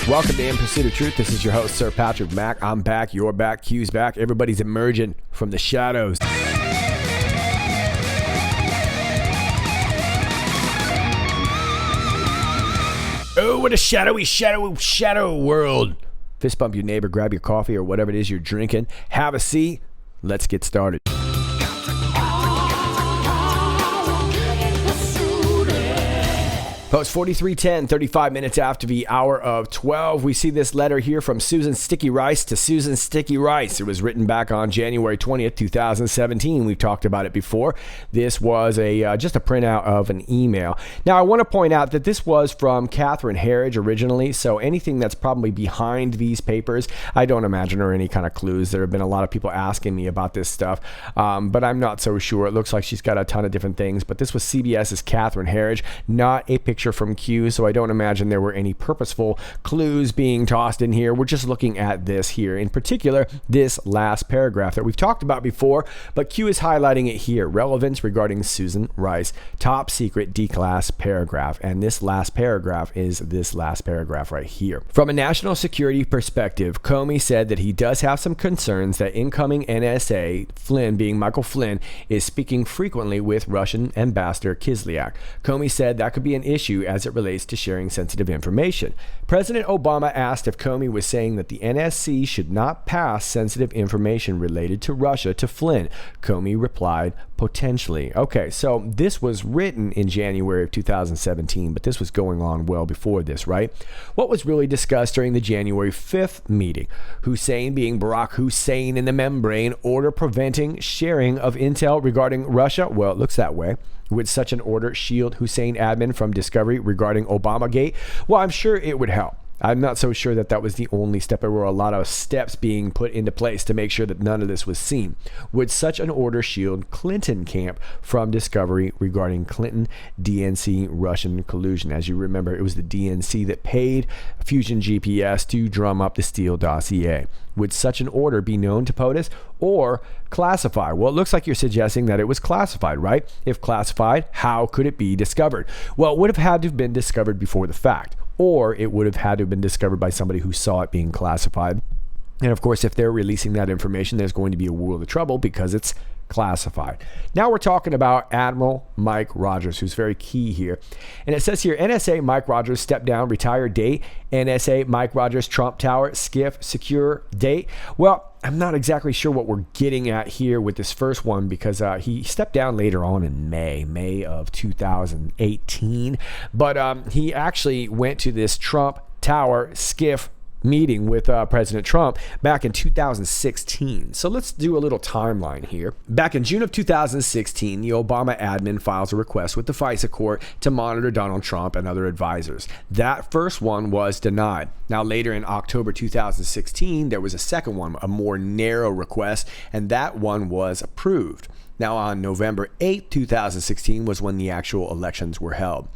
Welcome to In Pursuit of Truth. This is your host, Sir Patrick Mack. I'm back. You're back. Q's back. Everybody's emerging from the shadows. Oh, what a shadow world. Fist bump your neighbor, grab your coffee or whatever it is you're drinking. Have a seat. Let's get started. Post 4310, 35 minutes after the hour of 12. We see this letter here from Susan Sticky Rice to Susan Sticky Rice. It was written back on January 20th, 2017. We've talked about it before. This was just a printout of an email. Now, I want to point out that this was from Catherine Herridge originally, so anything that's probably behind these papers, I don't imagine are any kind of clues. There have been a lot of people asking me about this stuff, but I'm not so sure. It looks like she's got a ton of different things, but this was CBS's Catherine Herridge, not a picture from Q, so I don't imagine there were any purposeful clues being tossed in here. We're just looking at this here, in particular this last paragraph that we've talked about before, but Q is highlighting it here. Relevance regarding Susan Rice, top secret D-class paragraph, and this last paragraph is this last paragraph right here. From a national security perspective, Comey said that he does have some concerns that incoming NSA, Flynn being Michael Flynn, is speaking frequently with Russian Ambassador Kislyak. Comey said that could be an issue as it relates to sharing sensitive information. President Obama asked if Comey was saying that the NSC should not pass sensitive information related to Russia to Flynn. Comey replied, potentially. Okay, so this was written in January of 2017, but this was going on well before this, right? What was really discussed during the January 5th meeting? Hussein, being Barack Hussein in the membrane, order preventing sharing of intel regarding Russia? Well, it looks that way. Would such an order shield Hussein admin from discovery regarding Obamagate? Well, I'm sure it would help. I'm not so sure that that was the only step. There were a lot of steps being put into place to make sure that none of this was seen. Would such an order shield Clinton camp from discovery regarding Clinton DNC Russian collusion? As you remember, it was the DNC that paid Fusion GPS to drum up the Steele dossier. Would such an order be known to POTUS or classified? Well, it looks like you're suggesting that it was classified, right? If classified, how could it be discovered? Well, it would have had to have been discovered before the fact, or it would have had to have been discovered by somebody who saw it being classified. And of course, if they're releasing that information, there's going to be a world of trouble because it's classified. Now we're talking about Admiral Mike Rogers, who's very key here. And it says here, NSA Mike Rogers step down, retire date. NSA Mike Rogers Trump Tower SCIF secure date. Well, I'm not exactly sure what we're getting at here with this first one because he stepped down later on in May of 2018. But he actually went to this Trump Tower SCIF meeting with President Trump back in 2016. So let's do a little timeline here. Back in June of 2016, the Obama admin files a request with the FISA court to monitor Donald Trump and other advisors. That first one was denied. Now later in October 2016, there was a second one, a more narrow request, and that one was approved. Now on November 8, 2016 was when the actual elections were held.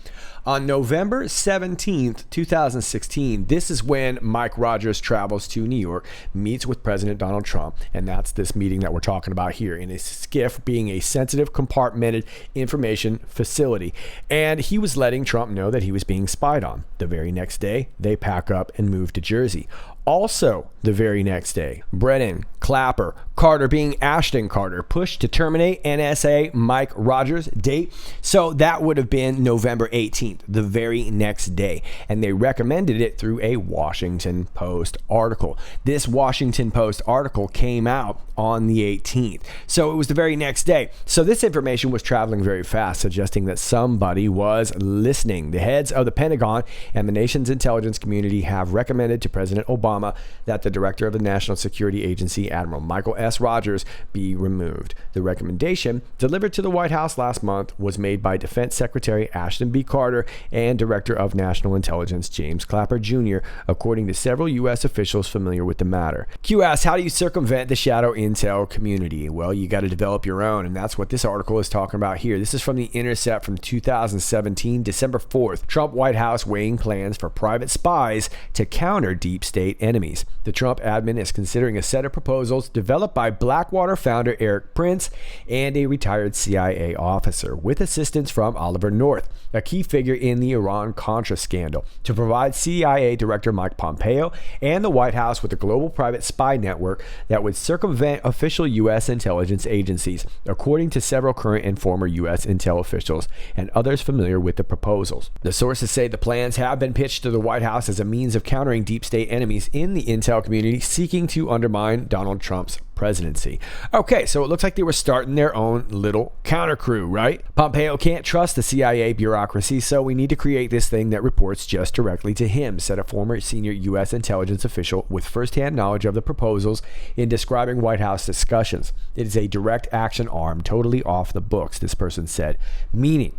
On November 17th, 2016, this is when Mike Rogers travels to New York, meets with President Donald Trump, and that's this meeting that we're talking about here in a SCIF, being a sensitive compartmented information facility. And he was letting Trump know that he was being spied on. The very next day, they pack up and move to Jersey. Also, the very next day, Brennan, Clapper, Carter being Ashton Carter pushed to terminate NSA Mike Rogers date. So that would have been November 18th, the very next day. And they recommended it through a Washington Post article. This Washington Post article came out on the 18th. So it was the very next day. So this information was traveling very fast, suggesting that somebody was listening. The heads of the Pentagon and the nation's intelligence community have recommended to President Obama that the director of the National Security Agency, Admiral Michael S. Rogers, be removed. The recommendation, delivered to the White House last month, was made by Defense Secretary Ashton B. Carter and Director of National Intelligence James Clapper Jr., according to several U.S. officials familiar with the matter. Q asks, how do you circumvent the shadow intel community? Well, you got to develop your own, and that's what this article is talking about here. This is from The Intercept from 2017, December 4th. Trump White House weighing plans for private spies to counter deep state enemies. The Trump admin is considering a set of proposals developed by Blackwater founder Eric Prince and a retired CIA officer, with assistance from Oliver North, a key figure in the Iran-Contra scandal, to provide CIA Director Mike Pompeo and the White House with a global private spy network that would circumvent official U.S. intelligence agencies, according to several current and former U.S. intel officials and others familiar with the proposals. The sources say the plans have been pitched to the White House as a means of countering deep state enemies in the intel community seeking to undermine Donald Trump's presidency. Okay, so it looks like they were starting their own little counter crew, right? Pompeo can't trust the CIA bureaucracy, so we need to create this thing that reports just directly to him, said a former senior U.S. intelligence official with firsthand knowledge of the proposals in describing White House discussions. It is a direct action arm, totally off the books, this person said, meaning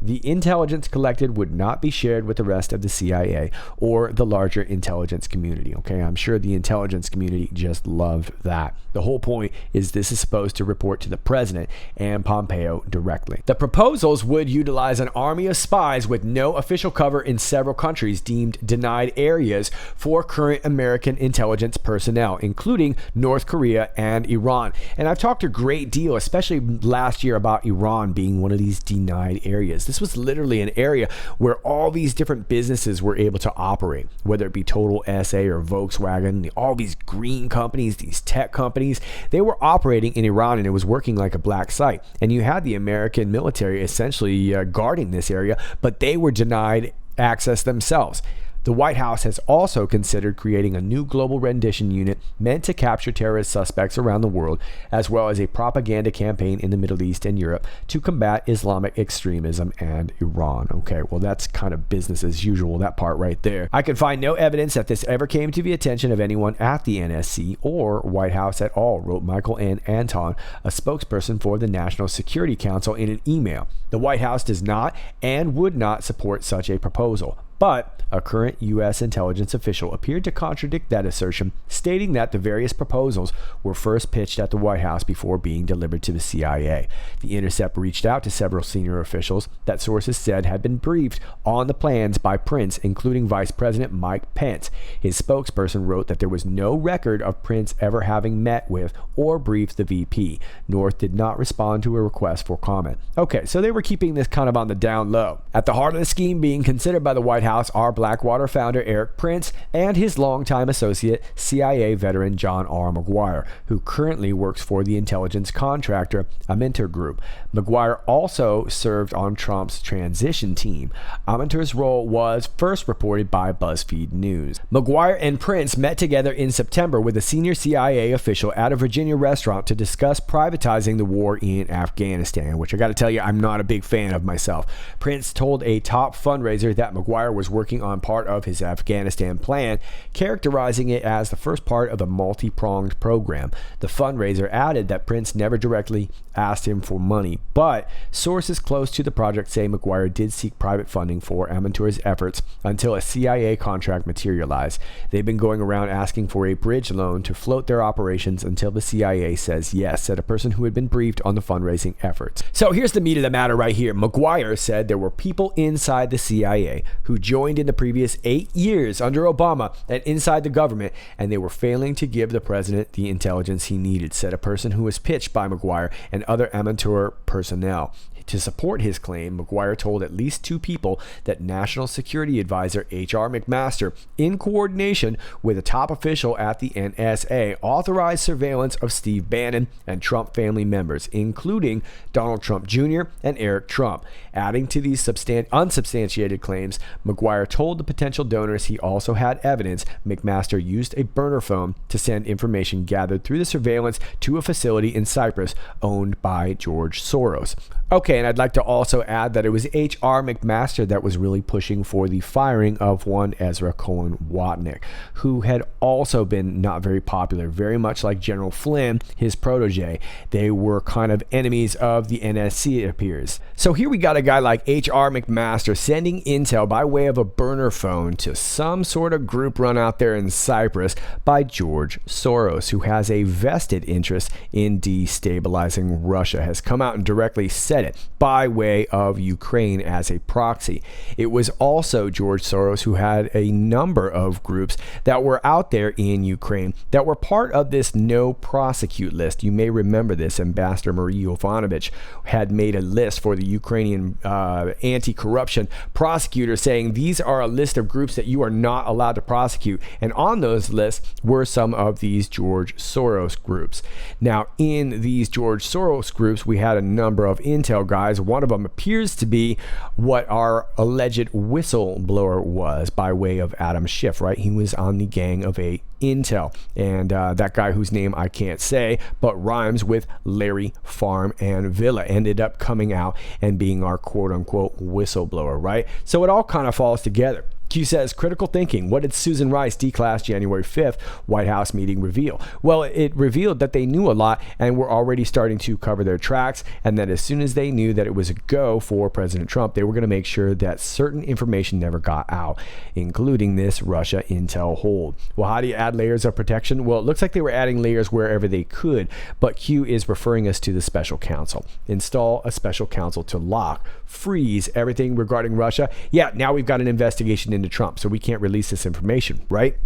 the intelligence collected would not be shared with the rest of the CIA or the larger intelligence community. Okay, I'm sure the intelligence community just loved that. The whole point is this is supposed to report to the president and Pompeo directly. The proposals would utilize an army of spies with no official cover in several countries deemed denied areas for current American intelligence personnel, including North Korea and Iran. And I've talked a great deal, especially last year, about Iran being one of these denied areas. This was literally an area where all these different businesses were able to operate, whether it be Total SA or Volkswagen, all these green companies, these tech companies, they were operating in Iran, and it was working like a black site. And you had the American military essentially guarding this area, but they were denied access themselves. The White House has also considered creating a new global rendition unit meant to capture terrorist suspects around the world, as well as a propaganda campaign in the Middle East and Europe to combat Islamic extremism and Iran. Okay, well, that's kind of business as usual, that part right there. I could find no evidence that this ever came to the attention of anyone at the NSC or White House at all, wrote Michael N. Anton, a spokesperson for the National Security Council, in an email. The White House does not and would not support such a proposal. But a current U.S. intelligence official appeared to contradict that assertion, stating that the various proposals were first pitched at the White House before being delivered to the CIA. The Intercept reached out to several senior officials that sources said had been briefed on the plans by Prince, including Vice President Mike Pence. His spokesperson wrote that there was no record of Prince ever having met with or briefed the VP. North did not respond to a request for comment. Okay, so they were keeping this kind of on the down low. At the heart of the scheme being considered by the White House are Blackwater founder Eric Prince and his longtime associate, CIA veteran John R. McGuire, who currently works for the intelligence contractor Aminter Group. McGuire also served on Trump's transition team. Aminter's role was first reported by BuzzFeed News. McGuire and Prince met together in September with a senior CIA official at a Virginia restaurant to discuss privatizing the war in Afghanistan, which I got to tell you, I'm not a big fan of myself. Prince told a top fundraiser that McGuire was working on part of his Afghanistan plan, characterizing it as the first part of a multi-pronged program. The fundraiser added that Prince never directly asked him for money, but sources close to the project say McGuire did seek private funding for Aminter's efforts until a CIA contract materialized. They've been going around asking for a bridge loan to float their operations until the CIA says yes, said a person who had been briefed on the fundraising efforts. So here's the meat of the matter right here. McGuire said there were people inside the CIA who joined in the previous 8 years under Obama and inside the government, and they were failing to give the president the intelligence he needed, said a person who was pitched by McGuire and other Aminter personnel. To support his claim, McGuire told at least two people that National Security Advisor H.R. McMaster, in coordination with a top official at the NSA, authorized surveillance of Steve Bannon and Trump family members, including Donald Trump Jr. and Eric Trump. Adding to these unsubstantiated claims, McGuire told the potential donors he also had evidence McMaster used a burner phone to send information gathered through the surveillance to a facility in Cyprus owned by George Soros. Okay, and I'd like to also add that it was H.R. McMaster that was really pushing for the firing of one Ezra Cohen Watnick, who had also been not very popular, very much like General Flynn, his protege. They were kind of enemies of the NSC, it appears. So here we got a guy like H.R. McMaster sending intel by way of a burner phone to some sort of group run out there in Cyprus by George Soros, who has a vested interest in destabilizing Russia, has come out and directly said it by way of Ukraine as a proxy. It was also George Soros who had a number of groups that were out there in Ukraine that were part of this no prosecute list. You may remember this. Ambassador Marie Yovanovitch had made a list for the Ukrainian anti-corruption prosecutors saying these are a list of groups that you are not allowed to prosecute. And on those lists were some of these George Soros groups. Now, in these George Soros groups, we had a number of intel guys. One of them appears to be what our alleged whistleblower was by way of Adam Schiff, right? He was on the gang of a Intel, and that guy whose name I can't say but rhymes with Larry Farm and Villa ended up coming out and being our quote-unquote whistleblower, right? So it all kind of falls together. Q says, critical thinking. What did Susan Rice declass January 5th White House meeting reveal? Well, it revealed that they knew a lot and were already starting to cover their tracks, and that as soon as they knew that it was a go for President Trump, they were going to make sure that certain information never got out, including this Russia intel hold. Well, how do you add layers of protection? Well, it looks like they were adding layers wherever they could, but Q is referring us to the special counsel. Install a special counsel to lock, freeze everything regarding Russia. Yeah, now we've got an investigation into Trump, so we can't release this information, right?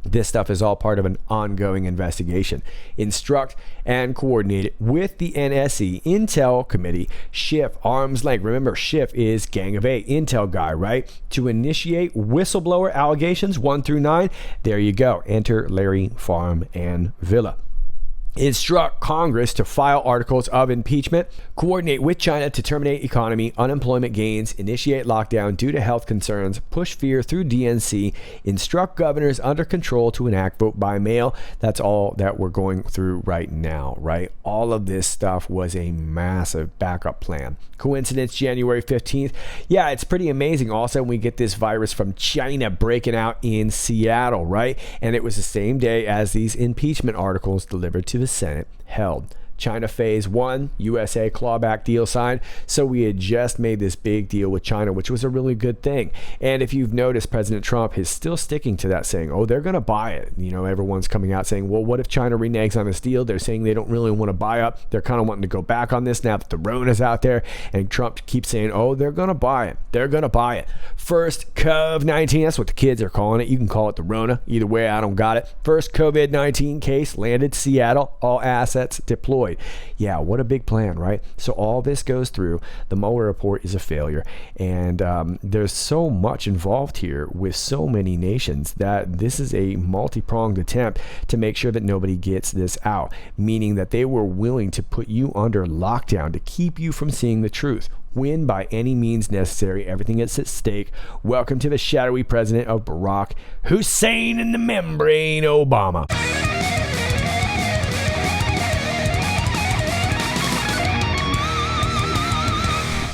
This stuff is all part of an ongoing investigation. Instruct and coordinate it with the NSC Intel Committee, Schiff, arm's length. Remember, Schiff is Gang of Eight, Intel guy, right? To initiate whistleblower allegations 1 through 9. There you go. Enter Larry, Farm, and Villa. Instruct Congress to file articles of impeachment, coordinate with China to terminate economy, unemployment gains, initiate lockdown due to health concerns, push fear through DNC, instruct governors under control to enact vote by mail. That's all that we're going through right now, right? All of this stuff was a massive backup plan. Coincidence, January 15th? Yeah, it's pretty amazing. All of a sudden, we get this virus from China breaking out in Seattle, right? And it was the same day as these impeachment articles delivered to the Senate held. China phase 1, USA clawback deal signed. So we had just made this big deal with China, which was a really good thing. And if you've noticed, President Trump is still sticking to that, saying, oh, they're going to buy it. You know, everyone's coming out saying, well, what if China reneges on this deal? They're saying they don't really want to buy up. They're kind of wanting to go back on this now that the Rona's out there. And Trump keeps saying, oh, they're going to buy it. They're going to buy it. First COVID-19, that's what the kids are calling it. You can call it the Rona. Either way, I don't got it. First COVID-19 case landed Seattle. All assets deployed. Yeah, what a big plan, right? So all this goes through. The Mueller report is a failure. And there's so much involved here with so many nations that this is a multi-pronged attempt to make sure that nobody gets this out, meaning that they were willing to put you under lockdown to keep you from seeing the truth. Win by any means necessary. Everything is at stake. Welcome to the shadowy president of Barack Hussein in the membrane, Obama.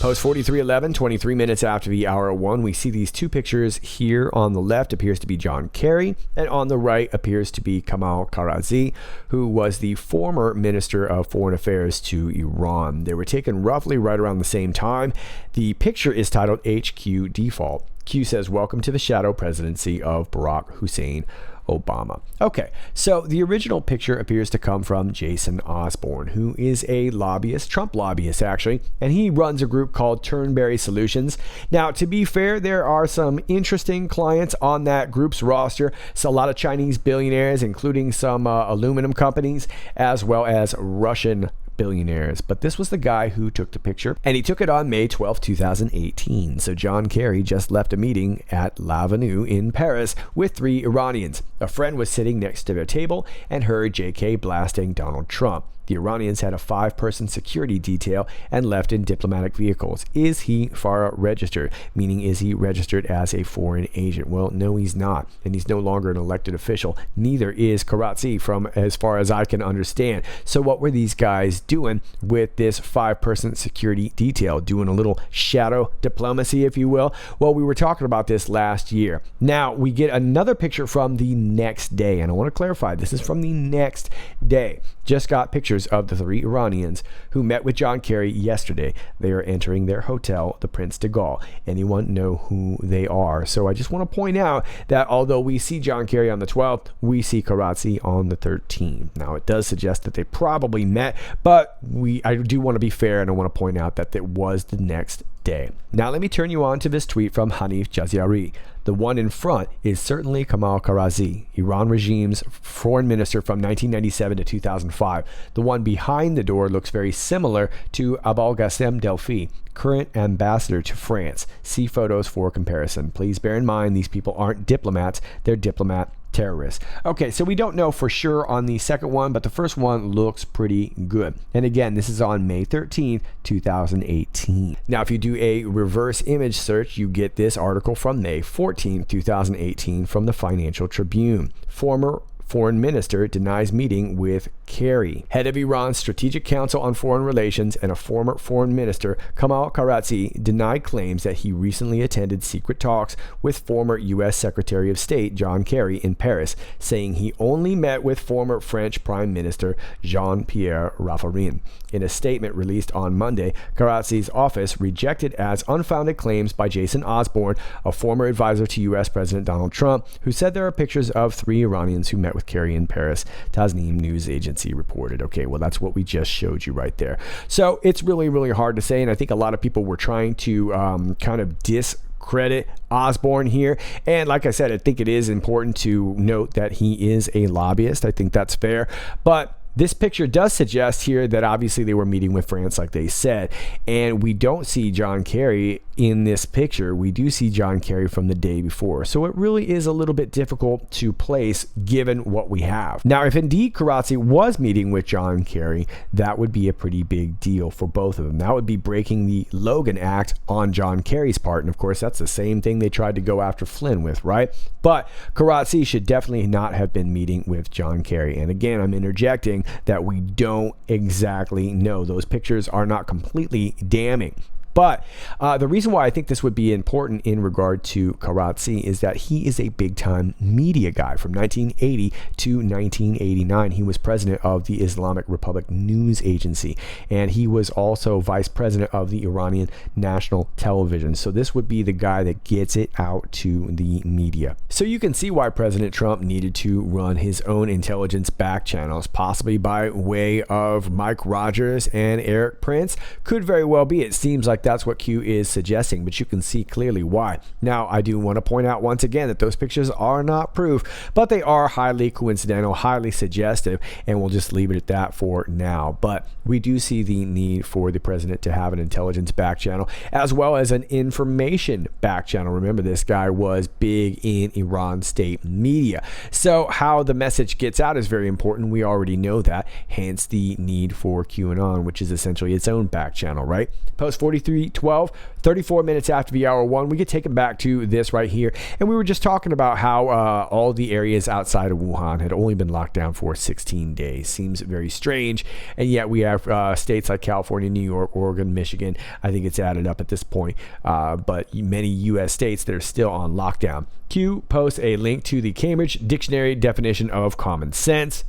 Post 4311, 23 minutes after the hour 1, we see these two pictures. Here on the left appears to be John Kerry, and on the right appears to be Kamal Karazi, who was the former Minister of Foreign Affairs to Iran. They were taken roughly right around the same time. The picture is titled HQ Default. Q says, welcome to the shadow presidency of Barack Hussein Obama. Okay, so the original picture appears to come from Jason Osborne, who is a lobbyist, Trump lobbyist actually, and he runs a group called Turnberry Solutions. Now, to be fair, there are some interesting clients on that group's roster. So a lot of Chinese billionaires, including some aluminum companies, as well as Russian billionaires. But this was the guy who took the picture, and he took it on May 12, 2018. So John Kerry just left a meeting at L'Avenue in Paris with 3 Iranians. A friend was sitting next to their table and heard JK blasting Donald Trump. The Iranians had a 5-person security detail and left in diplomatic vehicles. Is he FARA registered? Meaning, is he registered as a foreign agent? Well, no, he's not. And he's no longer an elected official. Neither is Karatzi, from as far as I can understand. So what were these guys doing with this 5-person security detail? Doing a little shadow diplomacy, if you will? Well, we were talking about this last year. Now, we get another picture from the next day. And I want to clarify, this is from the next day. Just got pictures of the 3 Iranians who met with John Kerry yesterday. They are entering their hotel, the Prince de Gaulle. Anyone know who they are? So I just want to point out that although we see John Kerry on the 12th, we see Karatzi on the 13th. Now, it does suggest that they probably met, but I do want to be fair, and I want to point out that it was the next day. Now, let me turn you on to this tweet from Hanif Jaziari. The one in front is certainly Kamal Karazi, Iran regime's foreign minister from 1997 to 2005. The one behind the door looks very similar to Abolghasem Delfi, current ambassador to France. See photos for comparison. Please bear in mind, these people aren't diplomats, they're diplomat terrorists. Okay, so we don't know for sure on the second one, but the first one looks pretty good. And again, this is on May 13th, 2018. Now, if you do a reverse image search, you get this article from May 14th, 2018 from the Financial Tribune. Former foreign minister denies meeting with Kerry. Head of Iran's Strategic Council on Foreign Relations and a former foreign minister, Kamal Karazi, denied claims that he recently attended secret talks with former U.S. Secretary of State John Kerry in Paris, saying he only met with former French Prime Minister Jean-Pierre Raffarin. In a statement released on Monday, Karazi's office rejected as unfounded claims by Jason Osborne, a former advisor to U.S. President Donald Trump, who said there are pictures of 3 Iranians who met with Kerry in Paris, Tasnim news agency reported. Okay, well, that's what we just showed you right there. So it's really, really hard to say, and I think a lot of people were trying to kind of discredit Osborne here. And like I said, I think it is important to note that he is a lobbyist. I think that's fair. But this picture does suggest here that obviously they were meeting with France, like they said, and we don't see John Kerry in this picture. We do see John Kerry from the day before. So it really is a little bit difficult to place given what we have. Now, if indeed Karazi was meeting with John Kerry, that would be a pretty big deal for both of them. That would be breaking the Logan Act on John Kerry's part. And of course, that's the same thing they tried to go after Flynn with, right? But Karazi should definitely not have been meeting with John Kerry. And again, I'm interjecting that we don't exactly know. Those pictures are not completely damning. But the reason why I think this would be important in regard to Karazi is that he is a big-time media guy. From 1980 to 1989, he was president of the Islamic Republic News Agency, and he was also vice president of the Iranian National Television. So this would be the guy that gets it out to the media. So you can see why President Trump needed to run his own intelligence back channels, possibly by way of Mike Rogers and Eric Prince. Could very well be. It seems like that's what Q is suggesting, but you can see clearly why. Now, I do want to point out once again that those pictures are not proof, but they are highly coincidental, highly suggestive, and we'll just leave it at that for now. But we do see the need for the president to have an intelligence back channel as well as an information back channel. Remember, this guy was big in Iran state media. So how the message gets out is very important. We already know that, hence the need for QAnon, which is essentially its own back channel, right? Post 4312, 34 minutes after the hour 1, we get taken back to this right here. And we were just talking about how all the areas outside of Wuhan had only been locked down for 16 days. Seems very strange. And yet we have states like California, New York, Oregon, Michigan. I think it's added up at this point. But many U.S. states that are still on lockdown. Q posts a link to the Cambridge Dictionary definition of common sense.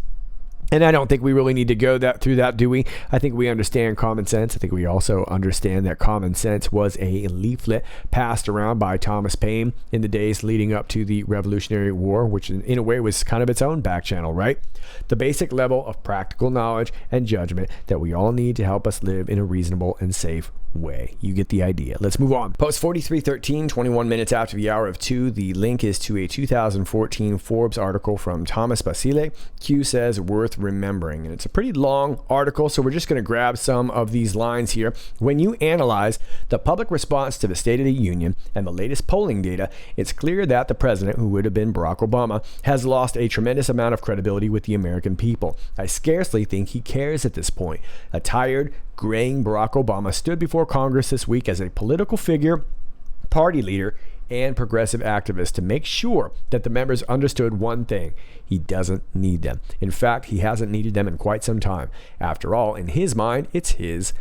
And I don't think we really need to go through that, do we? I think we understand common sense. I think we also understand that common sense was a leaflet passed around by Thomas Paine in the days leading up to the Revolutionary War, which in a way was kind of its own back channel, right? The basic level of practical knowledge and judgment that we all need to help us live in a reasonable and safe way. You get the idea. Let's move on. Post 4313, 21 minutes after the hour of 2. The link is to a 2014 Forbes article from Thomas Basile. Q says worth remembering. And it's a pretty long article, so we're just going to grab some of these lines here. When you analyze the public response to the State of the Union and the latest polling data, it's clear that the president, who would have been Barack Obama, has lost a tremendous amount of credibility with the American people. I scarcely think he cares at this point. A tired, graying Barack Obama stood before Congress this week as a political figure, party leader, and progressive activist to make sure that the members understood one thing: he doesn't need them. In fact, he hasn't needed them in quite some time. After all, in his mind, it's his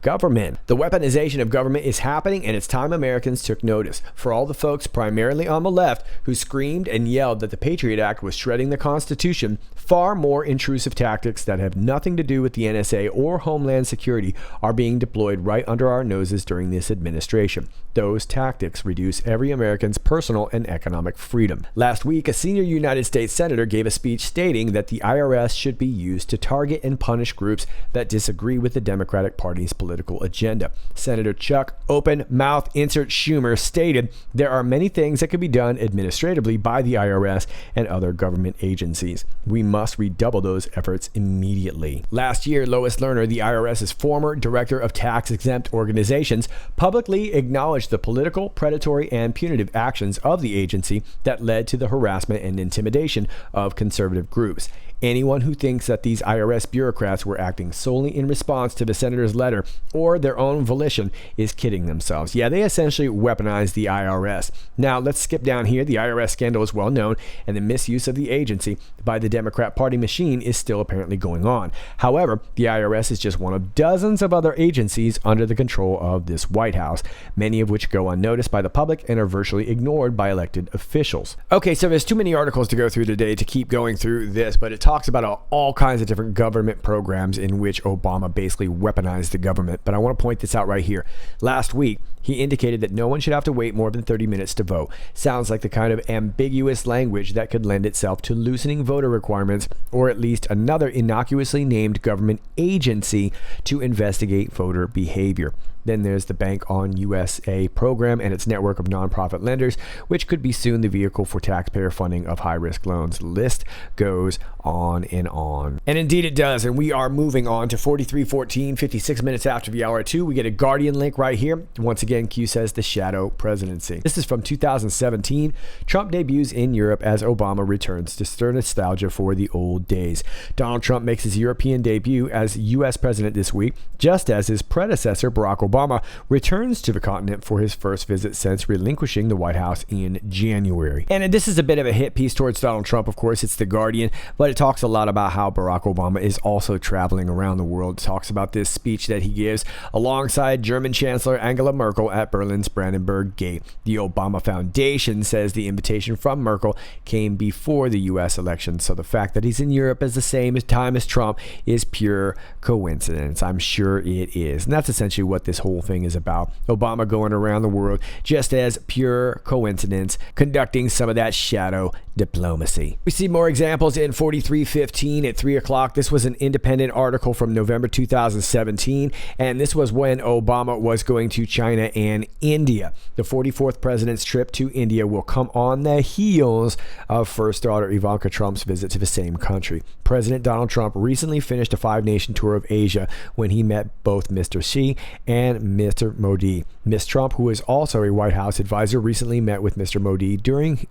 government. The weaponization of government is happening, and it's time Americans took notice. For all the folks, primarily on the left, who screamed and yelled that the Patriot Act was shredding the Constitution, far more intrusive tactics that have nothing to do with the NSA or Homeland Security are being deployed right under our noses during this administration. Those tactics reduce every American's personal and economic freedom. Last week, a senior United States senator gave a speech stating that the IRS should be used to target and punish groups that disagree with the Democratic Party's political agenda. Senator Chuck Open Mouth Insert Schumer stated there are many things that could be done administratively by the IRS and other government agencies. We must redouble those efforts immediately. Last year, Lois Lerner, the IRS's former director of tax-exempt organizations, publicly acknowledged the political, predatory, and punitive actions of the agency that led to the harassment and intimidation of conservative groups. Anyone who thinks that these IRS bureaucrats were acting solely in response to the senator's letter or their own volition is kidding themselves. Yeah, they essentially weaponized the IRS. Now, let's skip down here. The IRS scandal is well known, and the misuse of the agency by the Democrat Party machine is still apparently going on. However, the IRS is just one of dozens of other agencies under the control of this White House, many of which go unnoticed by the public and are virtually ignored by elected officials. Okay, so there's too many articles to go through today to keep going through this, but it talks about all kinds of different government programs in which Obama basically weaponized the government. But I want to point this out right here. Last week, he indicated that no one should have to wait more than 30 minutes to vote. Sounds like the kind of ambiguous language that could lend itself to loosening voter requirements, or at least another innocuously named government agency to investigate voter behavior. Then there's the Bank on USA program and its network of nonprofit lenders, which could be soon the vehicle for taxpayer funding of high-risk loans. The list goes on and on. And indeed it does. And we are moving on to 43:14, 56 minutes after the hour 2. We get a Guardian link right here. Once again, Q says the shadow presidency. This is from 2017. Trump debuts in Europe as Obama returns to stir nostalgia for the old days. Donald Trump makes his European debut as U.S. president this week, just as his predecessor, Barack Obama, returns to the continent for his first visit since relinquishing the White House in January. And this is a bit of a hit piece towards Donald Trump, of course. It's the Guardian, but it talks a lot about how Barack Obama is also traveling around the world. It talks about this speech that he gives alongside German Chancellor Angela Merkel at Berlin's Brandenburg Gate. The Obama Foundation says the invitation from Merkel came before the U.S. election, so the fact that he's in Europe at the same time as Trump is pure coincidence. I'm sure it is. And that's essentially what this whole thing is about. Obama going around the world just as pure coincidence, conducting some of that shadow diplomacy. We see more examples in 43:15 at 3 o'clock. This was an independent article from November 2017, and this was when Obama was going to China and India. The 44th president's trip to India will come on the heels of first daughter Ivanka Trump's visit to the same country. President Donald Trump recently finished a 5-nation tour of Asia when he met both Mr. Xi and Mr. Modi. Ms. Trump, who is also a White House advisor, recently met with Mr. Modi during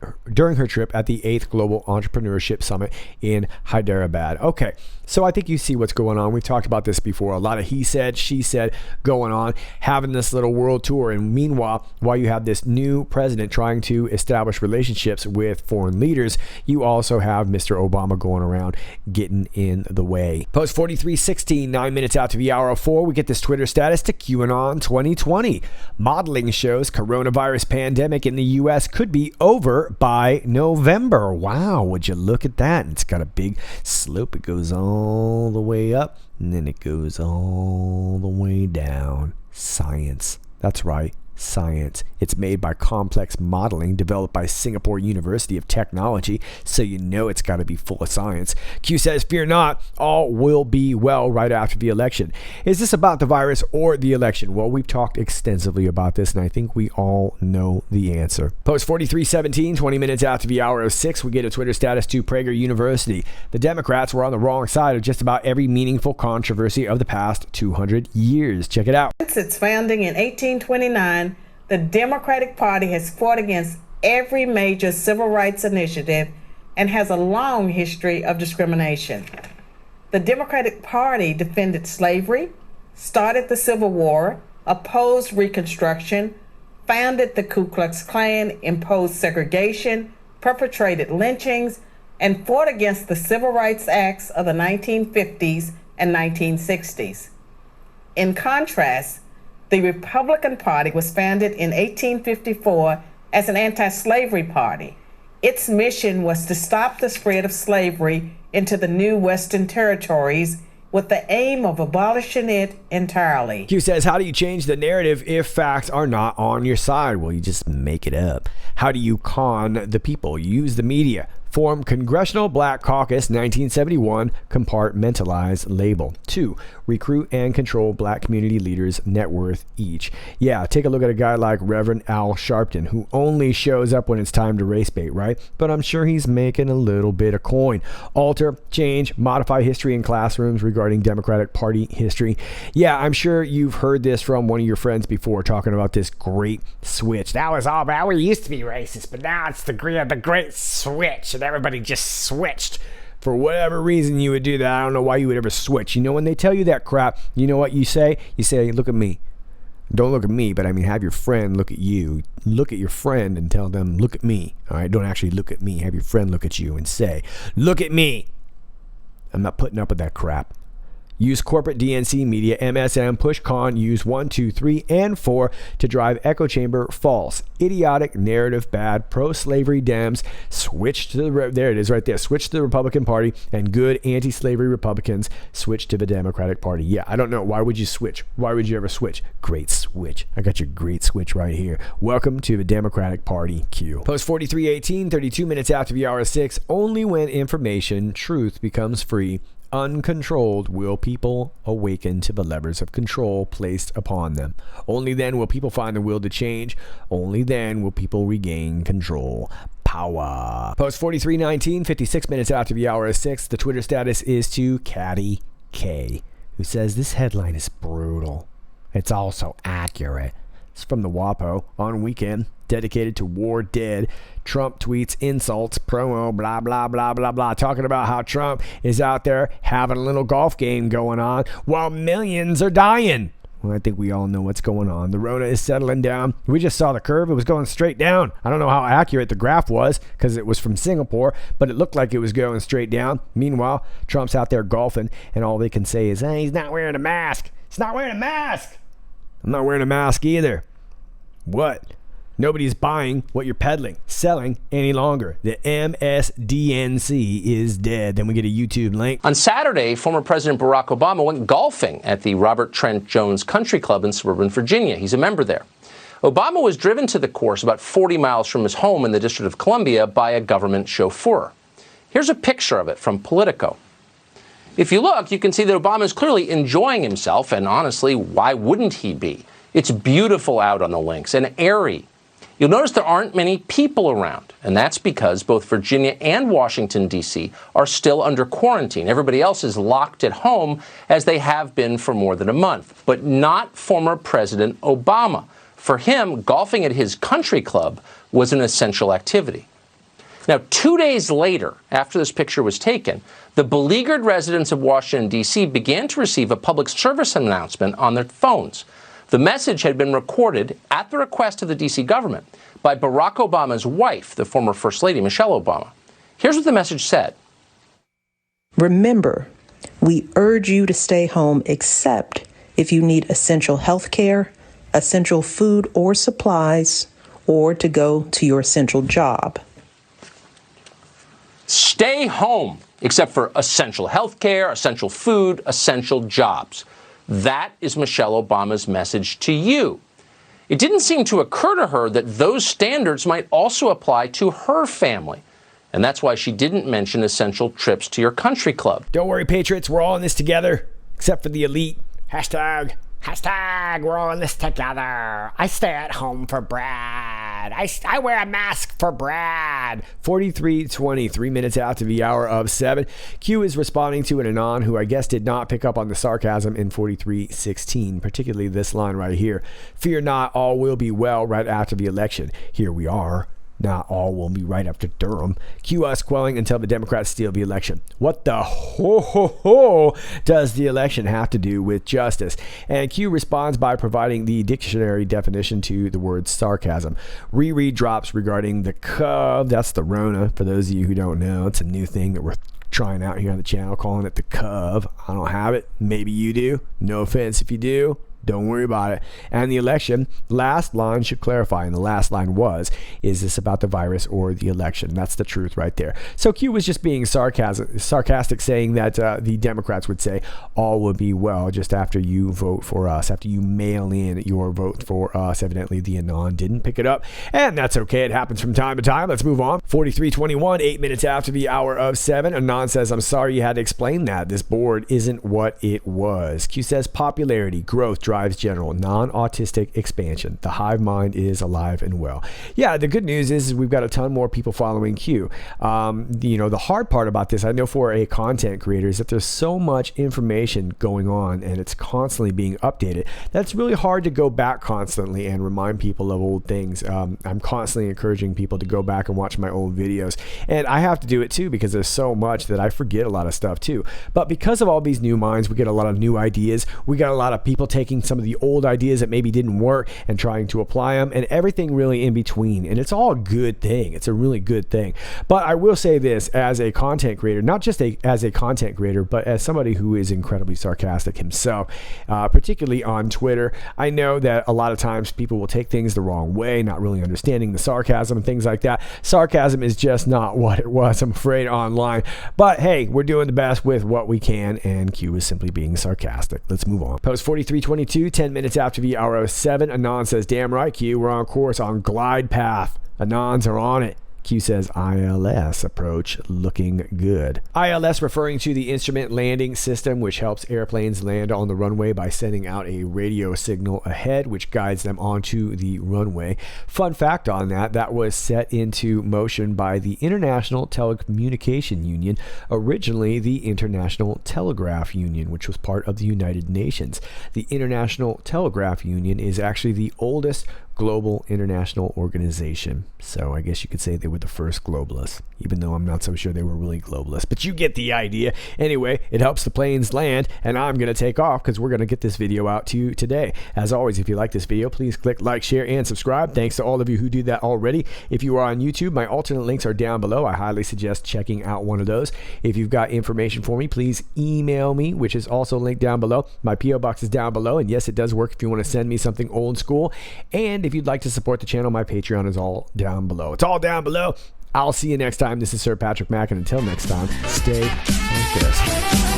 her trip at the 8th Global Entrepreneurship Summit in Hyderabad. Okay, so I think you see what's going on. We've talked about this before. A lot of he said, she said going on, having this little world tour. And meanwhile, while you have this new president trying to establish relationships with foreign leaders, you also have Mr. Obama going around getting in the way. Post 43:16, 9 minutes out to the hour of 4, we get this Twitter status to QAnon 2020. Modeling shows coronavirus pandemic in the U.S. could be over by November. Wow, would you look at that? It's got a big slope. It goes all the way up, and then it goes all the way down. Science. That's right. science. It's made by complex modeling developed by Singapore University of Technology, so you know it's got to be full of science. Q says, fear not, all will be well right after the election. Is this about the virus or the election? Well, we've talked extensively about this, and I think we all know the answer. Post 4317, 20 minutes after the hour of 6, we get a Twitter status to Prager University. The Democrats were on the wrong side of just about every meaningful controversy of the past 200 years. Check it out. Since its founding in 1829, the Democratic Party has fought against every major civil rights initiative and has a long history of discrimination. The Democratic Party defended slavery, started the Civil War, opposed Reconstruction, founded the Ku Klux Klan, imposed segregation, perpetrated lynchings, and fought against the Civil Rights Acts of the 1950s and 1960s. In contrast, the Republican Party was founded in 1854 as an anti-slavery party. Its mission was to stop the spread of slavery into the new Western territories with the aim of abolishing it entirely. Q says, how do you change the narrative if facts are not on your side? Well, you just make it up. How do you con the people? You use the media. Form Congressional Black Caucus 1971 compartmentalized label. 2. Recruit and control black community leaders, net worth each. Yeah, take a look at a guy like Reverend Al Sharpton, who only shows up when it's time to race bait, right? But I'm sure he's making a little bit of coin. Alter, change, modify history in classrooms regarding Democratic Party history. Yeah, I'm sure you've heard this from one of your friends before, talking about this great switch. That was all bad. We used to be racist, but now it's the great switch. And everybody just switched. For whatever reason you would do that. I don't know why you would ever switch. You know, when they tell you that crap, you know what you say? You say, look at me. Don't look at me, but I mean, have your friend look at you. Look at your friend and tell them, look at me. All right, don't actually look at me. Have your friend look at you and say, look at me. I'm not putting up with that crap. Use corporate DNC media, MSM, push con, use 1, 2, 3, and 4 to drive echo chamber false. Idiotic, narrative bad, pro-slavery Dems, switch to there it is right there, switch to the Republican Party, and good anti-slavery Republicans switch to the Democratic Party. Yeah, I don't know. Why would you switch? Why would you ever switch? Great switch. I got your great switch right here. Welcome to the Democratic Party, Q. Post 4318, 32 minutes after the hour of 6, only when information, truth becomes free, uncontrolled, will people awaken to the levers of control placed upon them. Only then will people find the will to change. Only then will people regain control. Power. Post 4319, 56 minutes after the hour of 6. The Twitter status is to Caddy K, who says this headline is brutal. It's also accurate. It's from the WAPO on weekend, dedicated to war dead. Trump tweets insults, promo, blah, blah, blah, blah, blah, talking about how Trump is out there having a little golf game going on while millions are dying. Well, I think we all know what's going on. The Rona is settling down. We just saw the curve. It was going straight down. I don't know how accurate the graph was because it was from Singapore, but it looked like it was going straight down. Meanwhile, Trump's out there golfing, and all they can say is, hey, he's not wearing a mask. He's not wearing a mask. I'm not wearing a mask either. What? Nobody's buying what you're peddling, selling any longer. The MSDNC is dead. Then we get a YouTube link. On Saturday, former President Barack Obama went golfing at the Robert Trent Jones Country Club in suburban Virginia. He's a member there. Obama was driven to the course about 40 miles from his home in the District of Columbia by a government chauffeur. Here's a picture of it from Politico. If you look, you can see that Obama is clearly enjoying himself, and honestly, why wouldn't he be? It's beautiful out on the links and airy. You'll notice there aren't many people around, and that's because both Virginia and Washington, D.C. are still under quarantine. Everybody else is locked at home, as they have been for more than a month, but not former President Obama. For him, golfing at his country club was an essential activity. Now, 2 days later, after this picture was taken, the beleaguered residents of Washington, D.C. began to receive a public service announcement on their phones. The message had been recorded at the request of the D.C. government by Barack Obama's wife, the former First Lady, Michelle Obama. Here's what the message said. Remember, we urge you to stay home except if you need essential health care, essential food or supplies, or to go to your essential job. Stay home except for essential health care, essential food, essential jobs. That is Michelle Obama's message to you. It didn't seem to occur to her that those standards might also apply to her family. And that's why she didn't mention essential trips to your country club. Don't worry, Patriots. We're all in this together, except for the elite. Hashtag, we're all in this together. I stay at home for Brad. I wear a mask for Brad. 43:20, 3 minutes after the hour of 7. Q is responding to an Anon who I guess did not pick up on the sarcasm in 43:16, particularly this line right here. Fear not, all will be well right after the election. Here we are. Not all will be right after Durham. Q us quelling until the Democrats steal the election. What the ho does the election have to do with justice? And Q responds by providing the dictionary definition to the word sarcasm. Reread drops regarding the Cub. That's the Rona. For those of you who don't know, it's a new thing that we're trying out here on the channel, calling it the Cub. I don't have it. Maybe you do. No offense if you do. Don't worry about it. And the election, last line should clarify, and the last line was, is this about the virus or the election? That's the truth right there. So Q was just being sarcastic, saying that the Democrats would say, all will be well just after you vote for us, after you mail in your vote for us. Evidently, the Anon didn't pick it up, and that's okay. It happens from time to time. Let's move on. 43:21, 8 minutes after the hour of 7. Anon says, I'm sorry you had to explain that. This board isn't what it was. Q says, popularity, growth, drives general, non-autistic expansion. The hive mind is alive and well. Yeah, the good news is we've got a ton more people following Q. The hard part about this, I know for a content creator, is that there's so much information going on and it's constantly being updated. That's really hard to go back constantly and remind people of old things. I'm constantly encouraging people to go back and watch my old videos. And I have to do it too because there's so much that I forget a lot of stuff too. But because of all these new minds, we get a lot of new ideas. We got a lot of people taking some of the old ideas that maybe didn't work and trying to apply them, and everything really in between. And it's all a good thing. It's a really good thing. But I will say this, as a content creator, not just as a content creator, but as somebody who is incredibly sarcastic himself, particularly on Twitter, I know that a lot of times people will take things the wrong way, not really understanding the sarcasm and things like that. Sarcasm is just not what it was, I'm afraid, online. But hey, we're doing the best with what we can, and Q is simply being sarcastic. Let's move on. Post 43:22, 10 minutes after the hour of 7. Anon says, damn right, Q, we're on course, on glide path. Anons are on it. Q says ILS approach looking good. ILS referring to the instrument landing system, which helps airplanes land on the runway by sending out a radio signal ahead, which guides them onto the runway. Fun fact on that was set into motion by the International Telecommunication Union, originally the International Telegraph Union, which was part of the United Nations. The International Telegraph Union is actually the oldest global international organization. So I guess you could say they were the first globalists, even though I'm not so sure they were really globalists. But you get the idea. Anyway, it helps the planes land, and I'm going to take off because we're going to get this video out to you today. As always, if you like this video, please click like, share, and subscribe. Thanks to all of you who do that already. If you are on YouTube, my alternate links are down below. I highly suggest checking out one of those. If you've got information for me, please email me, which is also linked down below. My P.O. box is down below, and yes, it does work if you want to send me something old school. And if you'd like to support the channel, my Patreon is all down below. It's all down below. I'll see you next time. This is Sir Patrick Mack, and until next time, stay focused.